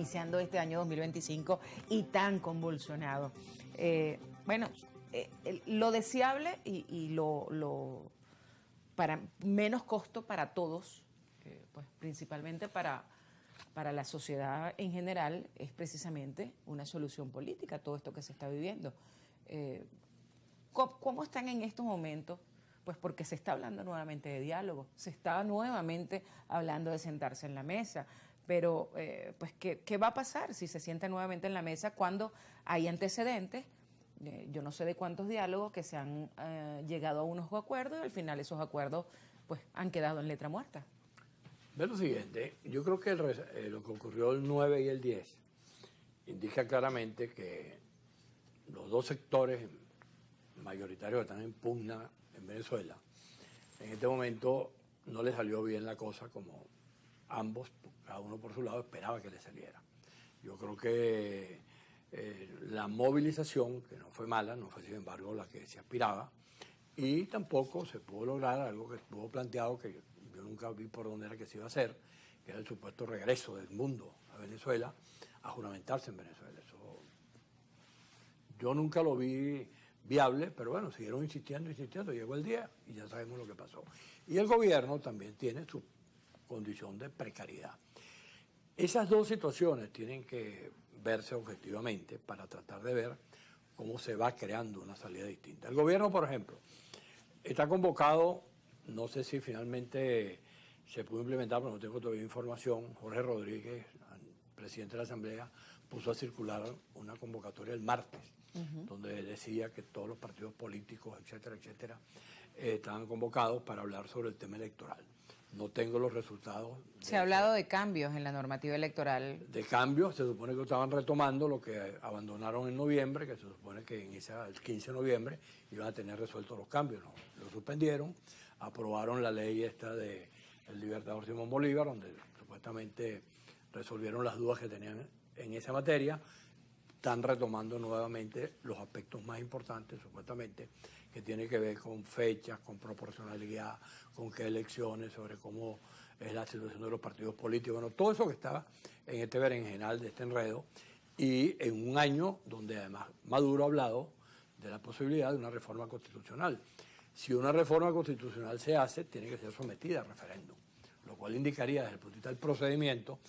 iniciando este año 2025 y tan convulsionado. Lo deseable y lo para menos costo para todos, pues principalmente para la sociedad en general, es precisamente una solución política a todo esto que se está viviendo. ¿Cómo están en estos momentos? Pues porque se está hablando nuevamente de diálogo, se está nuevamente hablando de sentarse en la mesa, pero pues ¿qué va a pasar si se sienta nuevamente en la mesa cuando hay antecedentes? Yo no sé de cuántos diálogos que se han llegado a unos acuerdos y al final esos acuerdos pues han quedado en letra muerta. Ve lo siguiente, yo creo que lo que ocurrió el 9 y el 10 indica claramente que los dos sectores mayoritarios que están en pugna en Venezuela, en este momento no le salió bien la cosa como ambos, cada uno por su lado, esperaba que le saliera. Yo creo que la movilización, que no fue mala, no fue sin embargo la que se aspiraba, y tampoco se pudo lograr algo que estuvo planteado, que yo nunca vi por dónde era que se iba a hacer, que era el supuesto regreso del mundo a Venezuela, a juramentarse en Venezuela. Eso yo nunca lo vi viable, pero bueno, siguieron insistiendo, llegó el día y ya sabemos lo que pasó. Y el gobierno también tiene su condición de precariedad. Esas dos situaciones tienen que verse objetivamente para tratar de ver cómo se va creando una salida distinta. El gobierno, por ejemplo, está convocado, no sé si finalmente se pudo implementar, pero no tengo todavía información. Jorge Rodríguez, presidente de la Asamblea, puso a circular una convocatoria el martes, donde decía que todos los partidos políticos, etcétera, etcétera, estaban convocados para hablar sobre el tema electoral. No tengo los resultados. Se ha hablado de cambios en la normativa electoral. De cambios, se supone que estaban retomando lo que abandonaron en noviembre, que se supone que el 15 de noviembre iban a tener resueltos los cambios. No, lo suspendieron, aprobaron la ley esta del Libertador Simón Bolívar, donde supuestamente resolvieron las dudas que tenían en esa materia. Están retomando nuevamente los aspectos más importantes, supuestamente, que tiene que ver con fechas, con proporcionalidad, con qué elecciones, sobre cómo es la situación de los partidos políticos, bueno, todo eso que estaba en este berenjenal de este enredo, y en un año donde además Maduro ha hablado de la posibilidad de una reforma constitucional. Si una reforma constitucional se hace, tiene que ser sometida a referéndum, lo cual indicaría desde el punto de vista del procedimiento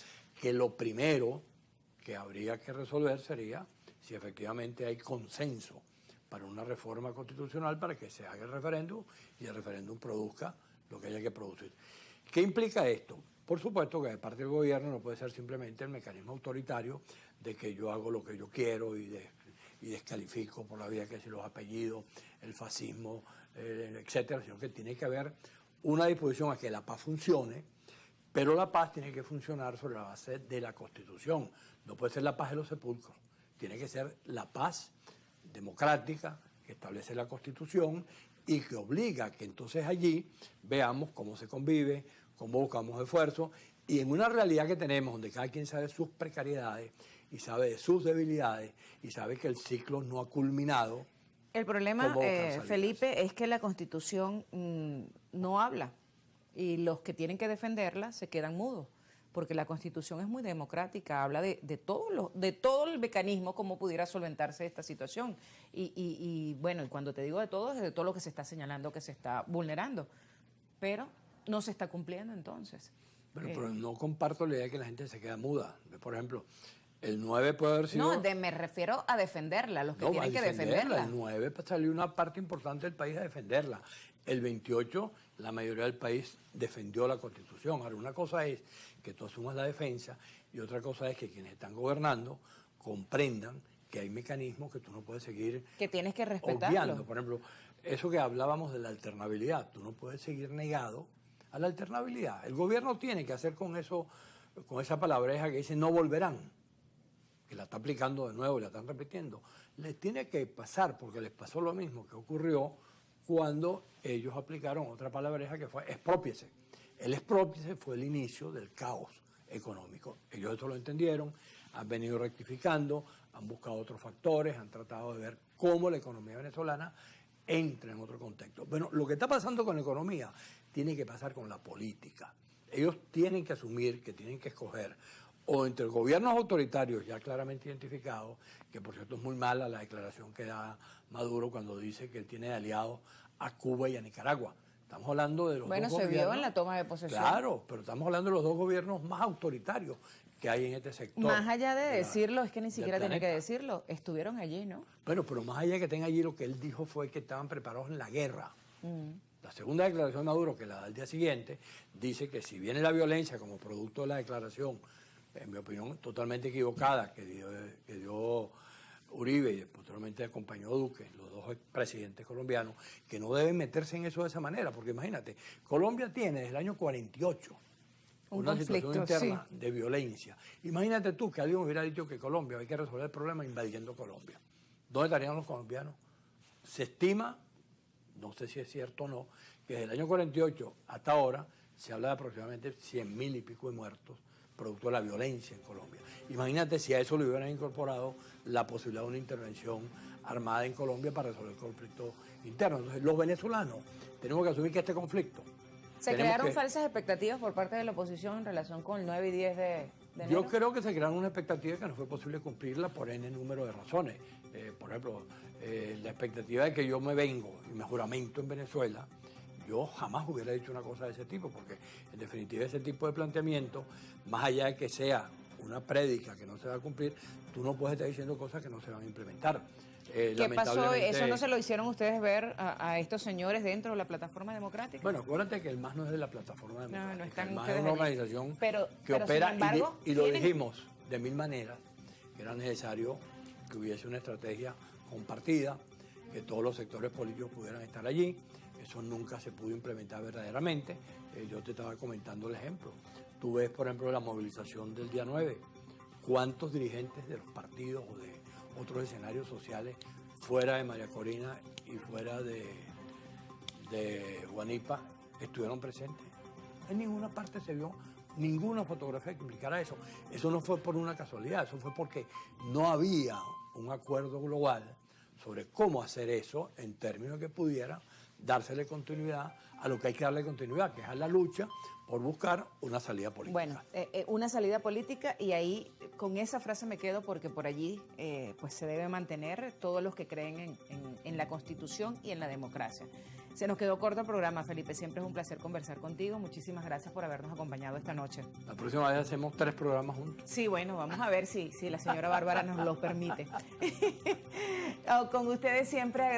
que lo primero que habría que resolver sería si efectivamente hay consenso para una reforma constitucional para que se haga el referéndum y el referéndum produzca lo que haya que producir. ¿Qué implica esto? Por supuesto que de parte del gobierno no puede ser simplemente el mecanismo autoritario de que yo hago lo que yo quiero y descalifico por la vía que si los apellidos, el fascismo, etcétera, sino que tiene que haber una disposición a que la paz funcione, pero la paz tiene que funcionar sobre la base de la Constitución. No puede ser la paz de los sepulcros. Tiene que ser la paz democrática que establece la Constitución y que obliga a que entonces allí veamos cómo se convive, cómo buscamos esfuerzos, y en una realidad que tenemos donde cada quien sabe sus precariedades y sabe de sus debilidades y sabe que el ciclo no ha culminado. El problema, Felipe, es que la Constitución no habla. Y los que tienen que defenderla se quedan mudos, porque la Constitución es muy democrática, habla de todo el mecanismo, cómo pudiera solventarse esta situación. Y bueno, y cuando te digo de todo, es de todo lo que se está señalando que se está vulnerando, pero no se está cumpliendo entonces. Pero no comparto la idea de que la gente se queda muda. Por ejemplo, el 9 puede haber sido... No, me refiero a defenderla, los que tienen que defenderla. El 9 salió una parte importante del país a defenderla. El 28, la mayoría del país defendió la Constitución. Ahora, una cosa es que tú asumas la defensa y otra cosa es que quienes están gobernando comprendan que hay mecanismos que tú no puedes seguir que tienes que respetarlo. Obviando. Por ejemplo, eso que hablábamos de la alternabilidad, tú no puedes seguir negado a la alternabilidad. El gobierno tiene que hacer con eso, con esa palabreja que dice no volverán, que la está aplicando de nuevo y la están repitiendo. Les tiene que pasar, porque les pasó lo mismo que ocurrió cuando ellos aplicaron otra palabreja que fue exprópiese. El exprópiese fue el inicio del caos económico. Ellos eso lo entendieron, han venido rectificando, han buscado otros factores, han tratado de ver cómo la economía venezolana entra en otro contexto. Bueno, lo que está pasando con la economía tiene que pasar con la política. Ellos tienen que asumir que tienen que escoger o entre gobiernos autoritarios ya claramente identificados, que por cierto es muy mala la declaración que da Maduro cuando dice que él tiene aliados a Cuba y a Nicaragua. Estamos hablando de los dos gobiernos. Bueno, se vio en la toma de posesión. Claro, pero estamos hablando de los dos gobiernos más autoritarios que hay en este sector. Más allá de decirlo, es que ni siquiera tiene que decirlo, estuvieron allí, ¿no? Bueno, pero más allá de que estén allí, lo que él dijo fue que estaban preparados en la guerra. La segunda declaración de Maduro, que la da al día siguiente, dice que si viene la violencia como producto de la declaración, en mi opinión, totalmente equivocada, que dio Uribe y posteriormente acompañó Duque, los dos presidentes colombianos, que no deben meterse en eso de esa manera, porque imagínate, Colombia tiene desde el año 48 una situación interna de violencia. Imagínate tú que alguien hubiera dicho que Colombia, hay que resolver el problema invadiendo Colombia. ¿Dónde estarían los colombianos? Se estima, no sé si es cierto o no, que desde el año 48 hasta ahora se habla de aproximadamente 100.000 y pico de muertos producto de la violencia en Colombia. Imagínate si a eso le hubieran incorporado la posibilidad de una intervención armada en Colombia para resolver el conflicto interno. Entonces, los venezolanos tenemos que asumir que este conflicto... ¿Se crearon falsas expectativas por parte de la oposición en relación con el 9 y 10 de enero? Yo creo que se crearon una expectativa que no fue posible cumplirla por N número de razones. Por ejemplo, la expectativa de que yo me vengo y me juramento en Venezuela, yo jamás hubiera dicho una cosa de ese tipo, porque en definitiva ese tipo de planteamiento, más allá de que sea una prédica que no se va a cumplir, tú no puedes estar diciendo cosas que no se van a implementar. ¿Qué pasó? ¿Eso no se lo hicieron ustedes ver a estos señores dentro de la Plataforma Democrática? Bueno, acuérdate que el MAS no es de la Plataforma Democrática. No están el MAS ustedes es una allí. organización que pero opera, sin embargo, y lo dijimos de mil maneras, que era necesario que hubiese una estrategia compartida, que todos los sectores políticos pudieran estar allí. Eso nunca se pudo implementar verdaderamente. Yo te estaba comentando el ejemplo. Tú ves, por ejemplo, la movilización del día 9. ¿Cuántos dirigentes de los partidos o de otros escenarios sociales fuera de María Corina y fuera de Juanipa estuvieron presentes? En ninguna parte se vio ninguna fotografía que implicara eso. Eso no fue por una casualidad, eso fue porque no había un acuerdo global sobre cómo hacer eso en términos que pudiera dársele continuidad a lo que hay que darle continuidad, que es a la lucha por buscar una salida política. Bueno, una salida política, y ahí con esa frase me quedo, porque por allí pues se debe mantener todos los que creen en la Constitución y en la democracia. Se nos quedó corto el programa, Felipe. Siempre es un placer conversar contigo. Muchísimas gracias por habernos acompañado esta noche. La próxima vez hacemos 3 programas juntos. Sí, bueno, vamos a ver si la señora Bárbara nos lo permite. Con ustedes siempre agradecemos.